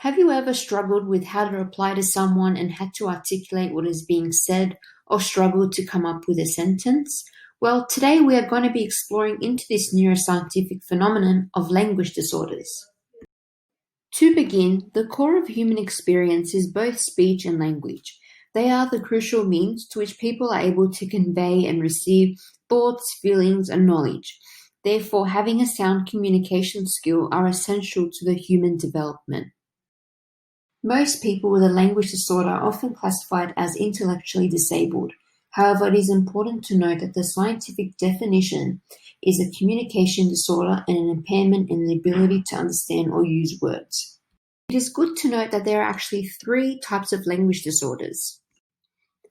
Have you ever struggled with how to reply to someone and had to articulate what is being said or struggled to come up with a sentence? Well, today we are going to be exploring into this neuroscientific phenomenon of language disorders. To begin, the core of human experience is both speech and language. They are the crucial means to which people are able to convey and receive thoughts, feelings, and knowledge. Therefore, having a sound communication skill are essential to the human development. Most people with a language disorder are often classified as intellectually disabled. However, it is important to note that the scientific definition is a communication disorder and an impairment in the ability to understand or use words. It is good to note that there are actually three types of language disorders.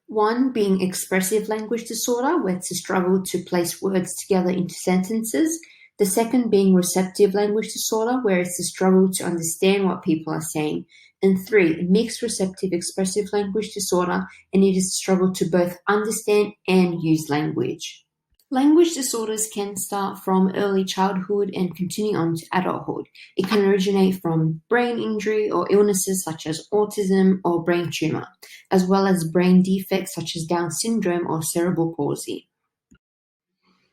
One being expressive language disorder, where it's a struggle to place words together into sentences. The second being receptive language disorder, where it's a struggle to understand what people are saying. And three, mixed receptive expressive language disorder, and it is a struggle to both understand and use language. Language disorders can start from early childhood and continue on to adulthood. It can originate from brain injury or illnesses such as autism or brain tumor, as well as brain defects such as Down syndrome or cerebral palsy.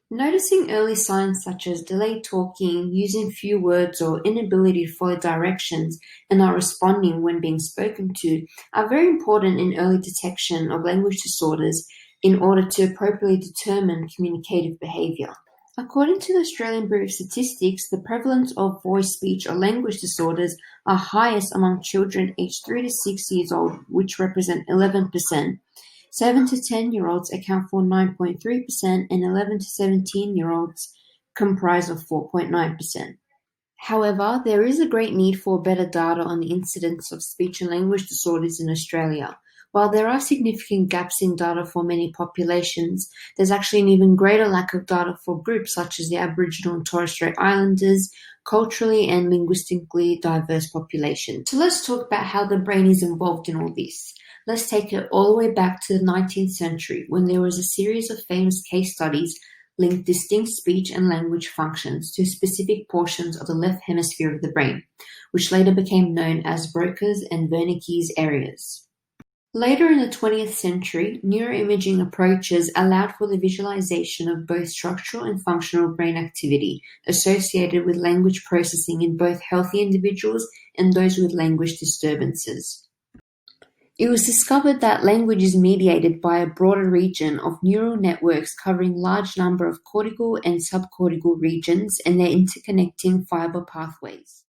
Noticing early signs such as delayed talking, using few words, or inability to follow directions and not responding when being spoken to are very important in early detection of language disorders in order to appropriately determine communicative behavior. According to the Australian Bureau of Statistics, the prevalence of voice, speech, or language disorders are highest among children aged 3 to 6 years old, which represent 11%. 7 to 10-year-olds account for 9.3%, and 11 to 17-year-olds comprise of 4.9%. However, there is a great need for better data on the incidence of speech and language disorders in Australia. While there are significant gaps in data for many populations, there's actually an even greater lack of data for groups such as the Aboriginal and Torres Strait Islanders, culturally and linguistically diverse populations. So let's talk about how the brain is involved in all this. Let's take it all the way back to the 19th century, when there was a series of famous case studies linked distinct speech and language functions to specific portions of the left hemisphere of the brain, which later became known as Broca's and Wernicke's areas. Later in the 20th century, neuroimaging approaches allowed for the visualization of both structural and functional brain activity associated with language processing in both healthy individuals and those with language disturbances. It was discovered that language is mediated by a broader region of neural networks covering a large number of cortical and subcortical regions and their interconnecting fiber pathways.